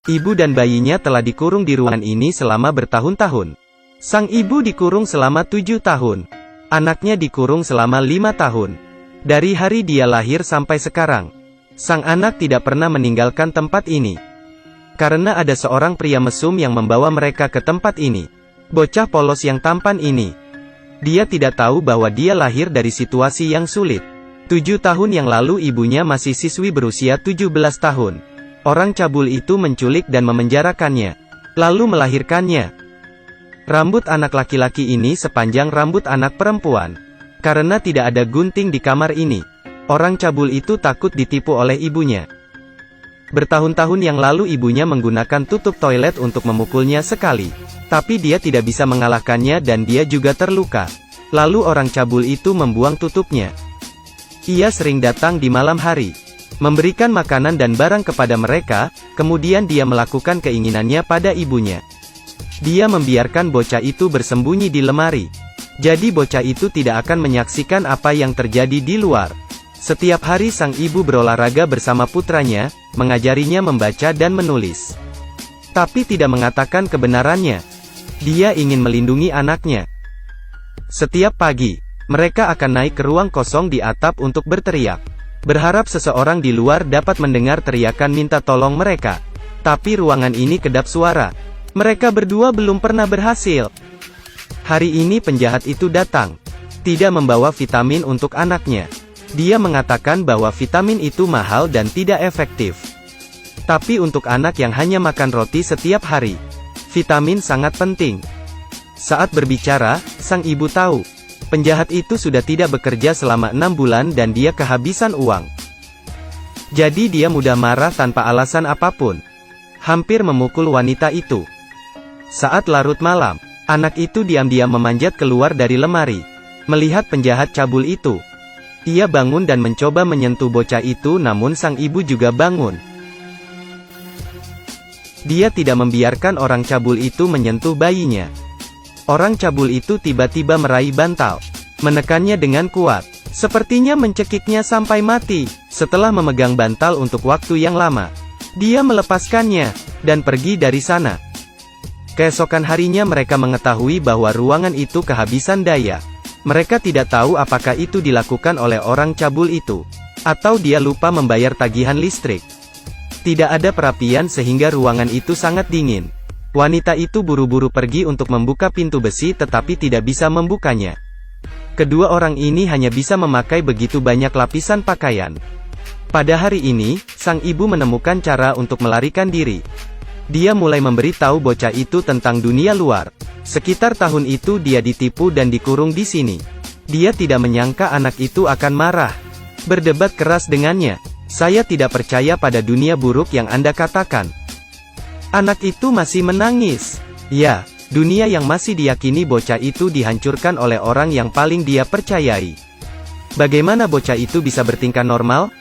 Ibu dan bayinya telah dikurung di ruangan ini selama bertahun-tahun. Sang ibu dikurung selama 7 tahun. Anaknya dikurung selama 5 tahun. Dari hari dia lahir sampai sekarang, sang anak tidak pernah meninggalkan tempat ini. Karena ada seorang pria mesum yang membawa mereka ke tempat ini. Bocah polos yang tampan ini. Dia tidak tahu bahwa dia lahir dari situasi yang sulit. 7 tahun yang lalu ibunya masih siswi berusia 17 tahun. Orang cabul itu menculik dan memenjarakannya, lalu melahirkannya. Rambut anak laki-laki ini sepanjang rambut anak perempuan. Karena tidak ada gunting di kamar ini, orang cabul itu takut ditipu oleh ibunya. Bertahun-tahun yang lalu ibunya menggunakan tutup toilet untuk memukulnya sekali. Tapi dia tidak bisa mengalahkannya dan dia juga terluka. Lalu orang cabul itu membuang tutupnya. Ia sering datang di malam hari, memberikan makanan dan barang kepada mereka, kemudian dia melakukan keinginannya pada ibunya. Dia membiarkan bocah itu bersembunyi di lemari. Jadi bocah itu tidak akan menyaksikan apa yang terjadi di luar. Setiap hari sang ibu berolahraga bersama putranya, mengajarinya membaca dan menulis. Tapi tidak mengatakan kebenarannya. Dia ingin melindungi anaknya. Setiap pagi, mereka akan naik ke ruang kosong di atap untuk berteriak. Berharap seseorang di luar dapat mendengar teriakan minta tolong mereka. Tapi ruangan ini kedap suara. Mereka berdua belum pernah berhasil. Hari ini penjahat itu datang. Tidak membawa vitamin untuk anaknya. Dia mengatakan bahwa vitamin itu mahal dan tidak efektif. Tapi untuk anak yang hanya makan roti setiap hari, vitamin sangat penting. Saat berbicara, sang ibu tahu. Penjahat itu sudah tidak bekerja selama 6 bulan dan dia kehabisan uang. Jadi dia mudah marah tanpa alasan apapun. Hampir memukul wanita itu. Saat larut malam, anak itu diam-diam memanjat keluar dari lemari. Melihat penjahat cabul itu, ia bangun dan mencoba menyentuh bocah itu, namun sang ibu juga bangun. Dia tidak membiarkan orang cabul itu menyentuh bayinya. Orang cabul itu tiba-tiba meraih bantal, menekannya dengan kuat, sepertinya mencekiknya sampai mati. Setelah memegang bantal untuk waktu yang lama, dia melepaskannya, dan pergi dari sana. Keesokan harinya mereka mengetahui bahwa ruangan itu kehabisan daya. Mereka tidak tahu apakah itu dilakukan oleh orang cabul itu, atau dia lupa membayar tagihan listrik. Tidak ada perapian sehingga ruangan itu sangat dingin. Wanita itu buru-buru pergi untuk membuka pintu besi tetapi tidak bisa membukanya. Kedua orang ini hanya bisa memakai begitu banyak lapisan pakaian. Pada hari ini, sang ibu menemukan cara untuk melarikan diri. Dia mulai memberitahu bocah itu tentang dunia luar. Sekitar tahun itu dia ditipu dan dikurung di sini. Dia tidak menyangka anak itu akan marah. Berdebat keras dengannya. Saya tidak percaya pada dunia buruk yang Anda katakan. Anak itu masih menangis. Ya, dunia yang masih diyakini bocah itu dihancurkan oleh orang yang paling dia percayai. Bagaimana bocah itu bisa bertingkah normal?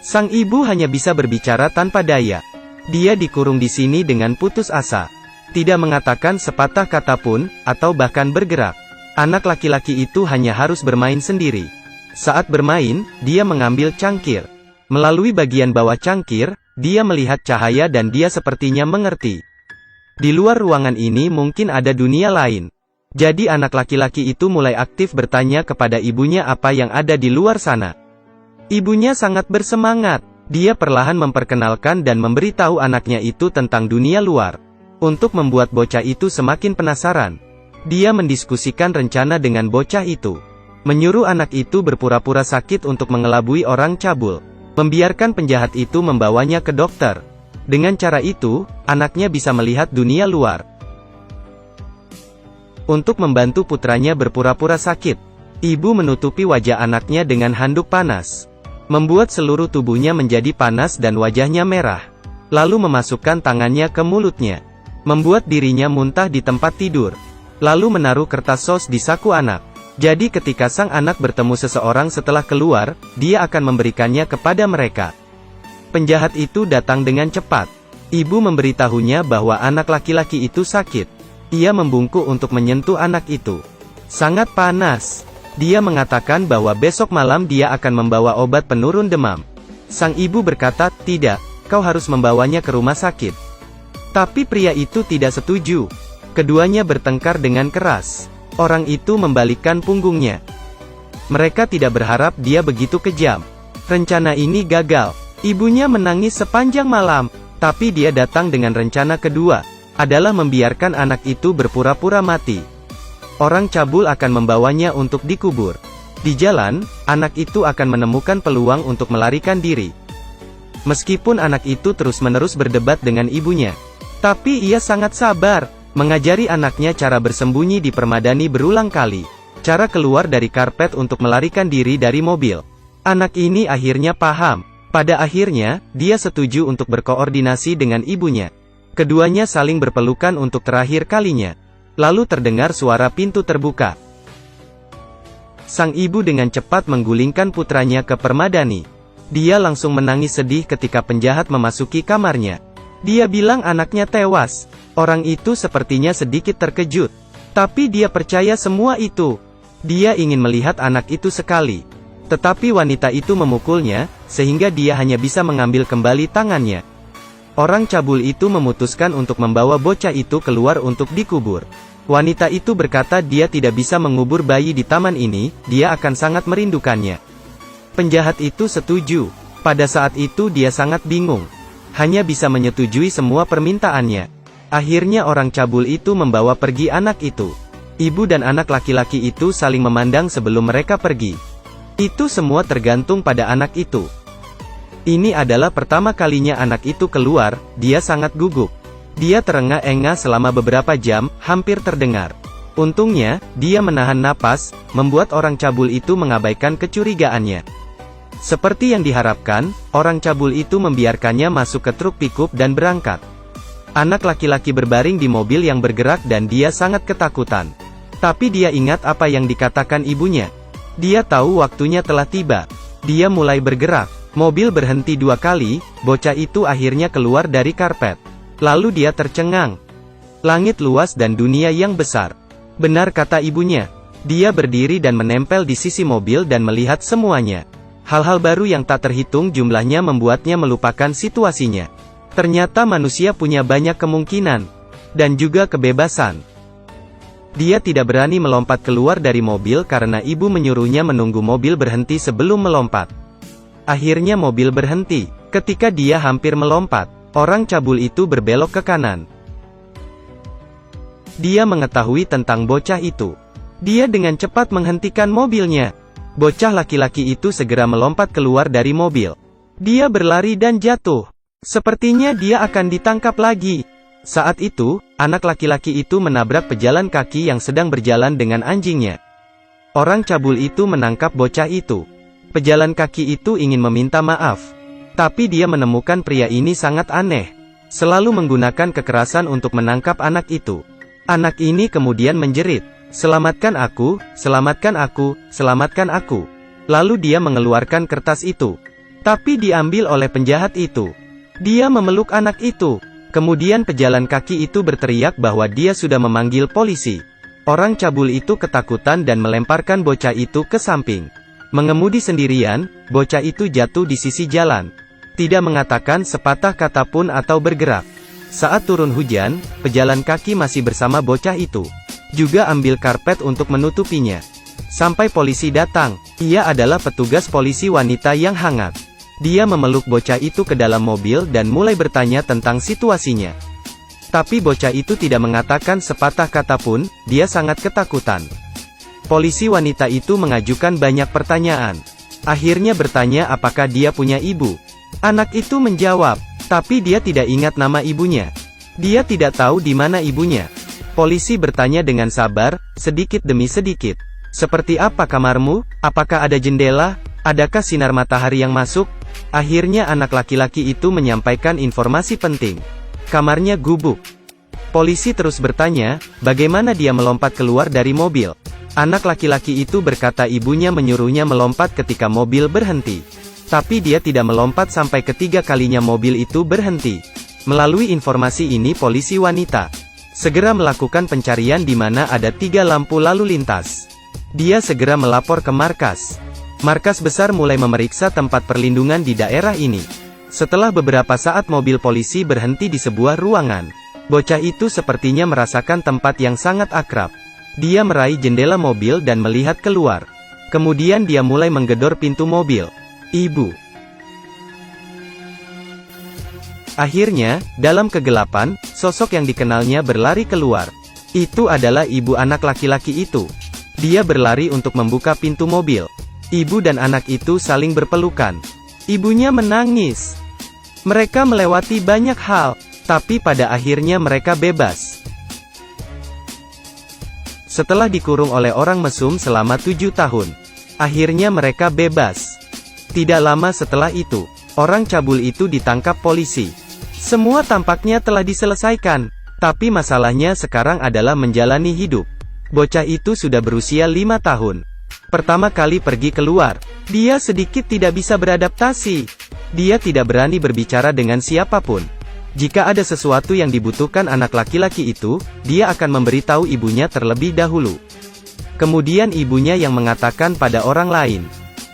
Sang ibu hanya bisa berbicara tanpa daya. Dia dikurung di sini dengan putus asa. Tidak mengatakan sepatah kata pun, atau bahkan bergerak. Anak laki-laki itu hanya harus bermain sendiri. Saat bermain, dia mengambil cangkir. Melalui bagian bawah cangkir, dia melihat cahaya dan dia sepertinya mengerti. Di luar ruangan ini mungkin ada dunia lain. Jadi anak laki-laki itu mulai aktif bertanya kepada ibunya apa yang ada di luar sana. Ibunya sangat bersemangat. Dia perlahan memperkenalkan dan memberitahu anaknya itu tentang dunia luar. Untuk membuat bocah itu semakin penasaran, dia mendiskusikan rencana dengan bocah itu. Menyuruh anak itu berpura-pura sakit untuk mengelabui orang cabul. Membiarkan penjahat itu membawanya ke dokter. Dengan cara itu, anaknya bisa melihat dunia luar. Untuk membantu putranya berpura-pura sakit, ibu menutupi wajah anaknya dengan handuk panas. Membuat seluruh tubuhnya menjadi panas dan wajahnya merah. Lalu memasukkan tangannya ke mulutnya. Membuat dirinya muntah di tempat tidur. Lalu menaruh kertas sos di saku anak. Jadi ketika sang anak bertemu seseorang setelah keluar, dia akan memberikannya kepada mereka. Penjahat itu datang dengan cepat. Ibu memberitahunya bahwa anak laki-laki itu sakit. Ia membungkuk untuk menyentuh anak itu. Sangat panas. Dia mengatakan bahwa besok malam dia akan membawa obat penurun demam. Sang ibu berkata, tidak, kau harus membawanya ke rumah sakit. Tapi pria itu tidak setuju. Keduanya bertengkar dengan keras. Orang itu membalikkan punggungnya. Mereka tidak berharap dia begitu kejam. Rencana ini gagal. Ibunya menangis sepanjang malam. Tapi dia datang dengan rencana kedua, adalah membiarkan anak itu berpura-pura mati. Orang cabul akan membawanya untuk dikubur. Di jalan, anak itu akan menemukan peluang untuk melarikan diri. Meskipun anak itu terus-menerus berdebat dengan ibunya, tapi ia sangat sabar, mengajari anaknya cara bersembunyi di permadani berulang kali, cara keluar dari karpet untuk melarikan diri dari mobil. Anak ini akhirnya paham. Pada akhirnya, dia setuju untuk berkoordinasi dengan ibunya. Keduanya saling berpelukan untuk terakhir kalinya. Lalu terdengar suara pintu terbuka. Sang ibu dengan cepat menggulingkan putranya ke permadani. Dia langsung menangis sedih ketika penjahat memasuki kamarnya. Dia bilang anaknya tewas. Orang itu sepertinya sedikit terkejut. Tapi dia percaya semua itu. Dia ingin melihat anak itu sekali. Tetapi wanita itu memukulnya, sehingga dia hanya bisa mengambil kembali tangannya. Orang cabul itu memutuskan untuk membawa bocah itu keluar untuk dikubur. Wanita itu berkata dia tidak bisa mengubur bayi di taman ini, dia akan sangat merindukannya. Penjahat itu setuju. Pada saat itu dia sangat bingung. Hanya bisa menyetujui semua permintaannya. Akhirnya orang cabul itu membawa pergi anak itu. Ibu dan anak laki-laki itu saling memandang sebelum mereka pergi. Itu semua tergantung pada anak itu. Ini adalah pertama kalinya anak itu keluar, dia sangat gugup. Dia terengah-engah selama beberapa jam, hampir terdengar. Untungnya, dia menahan napas, membuat orang cabul itu mengabaikan kecurigaannya. Seperti yang diharapkan, orang cabul itu membiarkannya masuk ke truk pickup dan berangkat. Anak laki-laki berbaring di mobil yang bergerak dan dia sangat ketakutan. Tapi dia ingat apa yang dikatakan ibunya. Dia tahu waktunya telah tiba. Dia mulai bergerak. Mobil berhenti 2 kali, bocah itu akhirnya keluar dari karpet. Lalu dia tercengang. Langit luas dan dunia yang besar. Benar kata ibunya. Dia berdiri dan menempel di sisi mobil dan melihat semuanya. Hal-hal baru yang tak terhitung jumlahnya membuatnya melupakan situasinya. Ternyata manusia punya banyak kemungkinan. Dan juga kebebasan. Dia tidak berani melompat keluar dari mobil karena ibu menyuruhnya menunggu mobil berhenti sebelum melompat. Akhirnya mobil berhenti. Ketika dia hampir melompat, orang cabul itu berbelok ke kanan. Dia mengetahui tentang bocah itu. Dia dengan cepat menghentikan mobilnya. Bocah laki-laki itu segera melompat keluar dari mobil. Dia berlari dan jatuh. Sepertinya dia akan ditangkap lagi. Saat itu, anak laki-laki itu menabrak pejalan kaki yang sedang berjalan dengan anjingnya. Orang cabul itu menangkap bocah itu. Pejalan kaki itu ingin meminta maaf. Tapi dia menemukan pria ini sangat aneh. Selalu menggunakan kekerasan untuk menangkap anak itu. Anak ini kemudian menjerit, "Selamatkan aku, selamatkan aku, selamatkan aku." Lalu dia mengeluarkan kertas itu. Tapi diambil oleh penjahat itu. Dia memeluk anak itu. Kemudian pejalan kaki itu berteriak bahwa dia sudah memanggil polisi. Orang cabul itu ketakutan dan melemparkan bocah itu ke samping. Mengemudi sendirian, bocah itu jatuh di sisi jalan. Tidak mengatakan sepatah kata pun atau bergerak. Saat turun hujan, pejalan kaki masih bersama bocah itu. Juga ambil karpet untuk menutupinya. Sampai polisi datang. Ia adalah petugas polisi wanita yang hangat. Dia memeluk bocah itu ke dalam mobil dan mulai bertanya tentang situasinya. Tapi bocah itu tidak mengatakan sepatah kata pun, dia sangat ketakutan. Polisi wanita itu mengajukan banyak pertanyaan. Akhirnya bertanya apakah dia punya ibu. Anak itu menjawab, tapi dia tidak ingat nama ibunya. Dia tidak tahu di mana ibunya. Polisi bertanya dengan sabar, sedikit demi sedikit. Seperti apa kamarmu? Apakah ada jendela? Adakah sinar matahari yang masuk? Akhirnya anak laki-laki itu menyampaikan informasi penting. Kamarnya gubuk. Polisi terus bertanya, bagaimana dia melompat keluar dari mobil? Anak laki-laki itu berkata ibunya menyuruhnya melompat ketika mobil berhenti. Tapi dia tidak melompat sampai ketiga kalinya mobil itu berhenti. Melalui informasi ini polisi wanita segera melakukan pencarian di mana ada 3 lampu lalu lintas. Dia segera melapor ke markas. Markas besar mulai memeriksa tempat perlindungan di daerah ini. Setelah beberapa saat mobil polisi berhenti di sebuah ruangan. Bocah itu sepertinya merasakan tempat yang sangat akrab. Dia meraih jendela mobil dan melihat keluar. Kemudian dia mulai menggedor pintu mobil. Ibu. Akhirnya, dalam kegelapan, sosok yang dikenalnya berlari keluar. Itu adalah ibu anak laki-laki itu. Dia berlari untuk membuka pintu mobil. Ibu dan anak itu saling berpelukan. Ibunya menangis. Mereka melewati banyak hal, tapi pada akhirnya mereka bebas. Setelah dikurung oleh orang mesum selama 7 tahun, akhirnya mereka bebas. Tidak lama setelah itu, orang cabul itu ditangkap polisi. Semua tampaknya telah diselesaikan, tapi masalahnya sekarang adalah menjalani hidup. Bocah itu sudah berusia 5 tahun. Pertama kali pergi keluar, dia sedikit tidak bisa beradaptasi. Dia tidak berani berbicara dengan siapapun. Jika ada sesuatu yang dibutuhkan anak laki-laki itu, dia akan memberitahu ibunya terlebih dahulu. Kemudian ibunya yang mengatakan pada orang lain,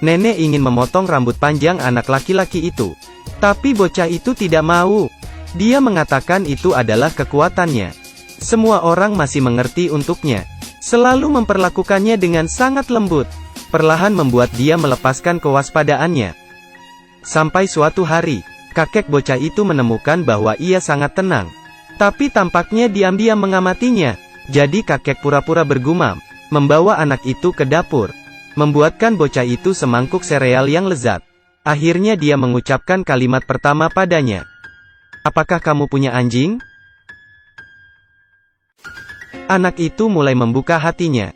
"Nenek ingin memotong rambut panjang anak laki-laki itu." Tapi bocah itu tidak mau. Dia mengatakan itu adalah kekuatannya. Semua orang masih mengerti untuknya. Selalu memperlakukannya dengan sangat lembut. Perlahan membuat dia melepaskan kewaspadaannya. Sampai suatu hari, kakek bocah itu menemukan bahwa ia sangat tenang. Tapi tampaknya diam-diam mengamatinya. Jadi kakek pura-pura bergumam, membawa anak itu ke dapur. Membuatkan bocah itu semangkuk sereal yang lezat. Akhirnya dia mengucapkan kalimat pertama padanya. "Apakah kamu punya anjing?" Anak itu mulai membuka hatinya.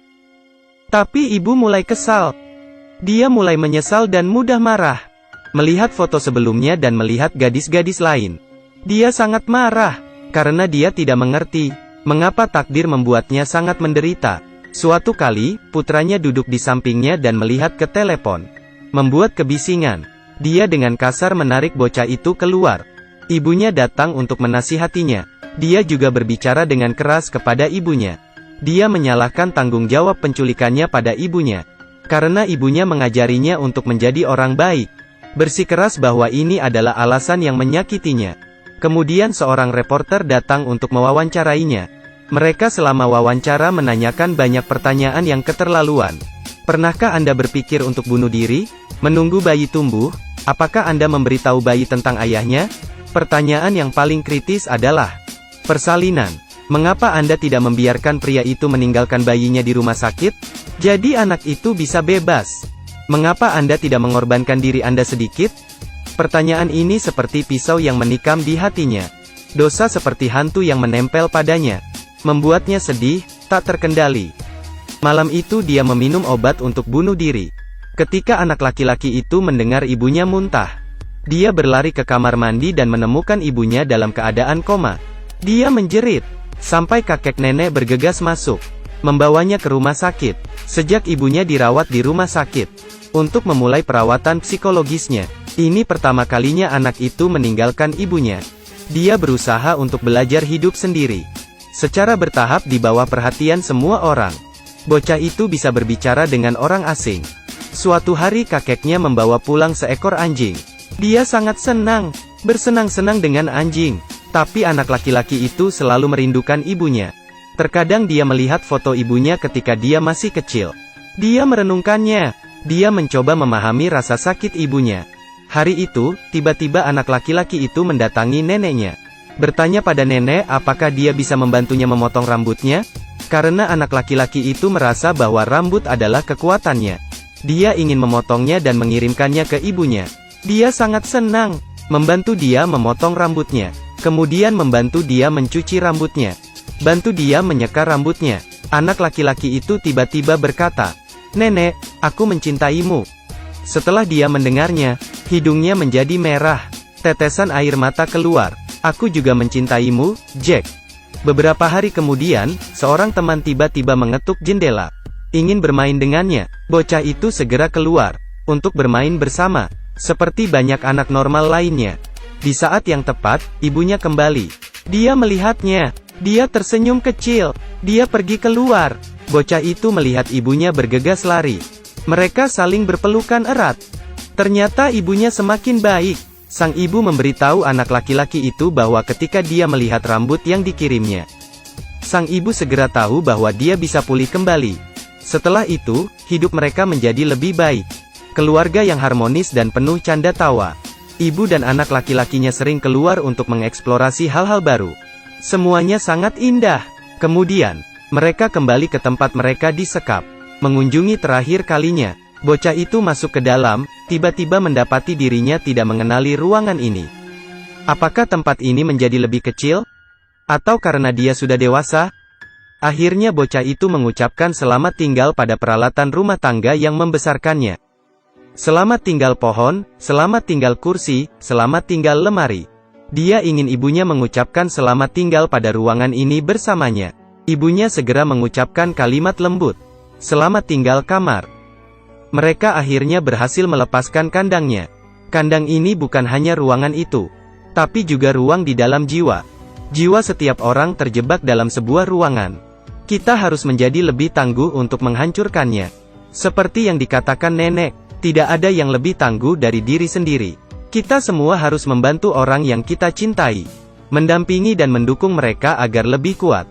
Tapi ibu mulai kesal. Dia mulai menyesal dan mudah marah. Melihat foto sebelumnya dan melihat gadis-gadis lain. Dia sangat marah, karena dia tidak mengerti, mengapa takdir membuatnya sangat menderita. Suatu kali, putranya duduk di sampingnya dan melihat ke telepon. Membuat kebisingan. Dia dengan kasar menarik bocah itu keluar. Ibunya datang untuk menasihatinya. Dia juga berbicara dengan keras kepada ibunya. Dia menyalahkan tanggung jawab penculikannya pada ibunya. Karena ibunya mengajarinya untuk menjadi orang baik. Bersikeras bahwa ini adalah alasan yang menyakitinya. Kemudian seorang reporter datang untuk mewawancarainya. Mereka selama wawancara menanyakan banyak pertanyaan yang keterlaluan. Pernahkah Anda berpikir untuk bunuh diri? Menunggu bayi tumbuh? Apakah Anda memberitahu bayi tentang ayahnya? Pertanyaan yang paling kritis adalah persalinan. Mengapa Anda tidak membiarkan pria itu meninggalkan bayinya di rumah sakit? Jadi anak itu bisa bebas. Mengapa Anda tidak mengorbankan diri Anda sedikit? Pertanyaan ini seperti pisau yang menikam di hatinya. Dosa seperti hantu yang menempel padanya. Membuatnya sedih, tak terkendali. Malam itu dia meminum obat untuk bunuh diri. Ketika anak laki-laki itu mendengar ibunya muntah, dia berlari ke kamar mandi dan menemukan ibunya dalam keadaan koma. Dia menjerit, sampai kakek nenek bergegas masuk, membawanya ke rumah sakit. Sejak ibunya dirawat di rumah sakit, untuk memulai perawatan psikologisnya. Ini pertama kalinya anak itu meninggalkan ibunya. Dia berusaha untuk belajar hidup sendiri. Secara bertahap di bawah perhatian semua orang. Bocah itu bisa berbicara dengan orang asing. Suatu hari kakeknya membawa pulang seekor anjing. Dia sangat senang, bersenang-senang dengan anjing. Tapi anak laki-laki itu selalu merindukan ibunya. Terkadang dia melihat foto ibunya ketika dia masih kecil. Dia merenungkannya. Dia mencoba memahami rasa sakit ibunya. Hari itu, tiba-tiba anak laki-laki itu mendatangi neneknya. Bertanya pada nenek apakah dia bisa membantunya memotong rambutnya? Karena anak laki-laki itu merasa bahwa rambut adalah kekuatannya. Dia ingin memotongnya dan mengirimkannya ke ibunya. Dia sangat senang membantu dia memotong rambutnya. Kemudian membantu dia mencuci rambutnya. Bantu dia menyeka rambutnya. Anak laki-laki itu tiba-tiba berkata, "Nenek, aku mencintaimu." Setelah dia mendengarnya, hidungnya menjadi merah. Tetesan air mata keluar. "Aku juga mencintaimu, Jack." Beberapa hari kemudian, seorang teman tiba-tiba mengetuk jendela. Ingin bermain dengannya. Bocah itu segera keluar untuk bermain bersama, seperti banyak anak normal lainnya. Di saat yang tepat, ibunya kembali. Dia melihatnya. Dia tersenyum kecil. Dia pergi keluar. Bocah itu melihat ibunya bergegas lari. Mereka saling berpelukan erat. Ternyata ibunya semakin baik. Sang ibu memberitahu anak laki-laki itu bahwa ketika dia melihat rambut yang dikirimnya, sang ibu segera tahu bahwa dia bisa pulih kembali. Setelah itu, hidup mereka menjadi lebih baik. Keluarga yang harmonis dan penuh canda tawa. Ibu dan anak laki-lakinya sering keluar untuk mengeksplorasi hal-hal baru. Semuanya sangat indah. Kemudian, mereka kembali ke tempat mereka di sekap. Mengunjungi terakhir kalinya, bocah itu masuk ke dalam, tiba-tiba mendapati dirinya tidak mengenali ruangan ini. Apakah tempat ini menjadi lebih kecil? Atau karena dia sudah dewasa? Akhirnya bocah itu mengucapkan selamat tinggal pada peralatan rumah tangga yang membesarkannya. Selamat tinggal pohon, selamat tinggal kursi, selamat tinggal lemari. Dia ingin ibunya mengucapkan selamat tinggal pada ruangan ini bersamanya. Ibunya segera mengucapkan kalimat lembut. Selamat tinggal kamar. Mereka akhirnya berhasil melepaskan kandangnya. Kandang ini bukan hanya ruangan itu, tapi juga ruang di dalam jiwa. Jiwa setiap orang terjebak dalam sebuah ruangan. Kita harus menjadi lebih tangguh untuk menghancurkannya. Seperti yang dikatakan nenek, tidak ada yang lebih tangguh dari diri sendiri. Kita semua harus membantu orang yang kita cintai, mendampingi dan mendukung mereka agar lebih kuat.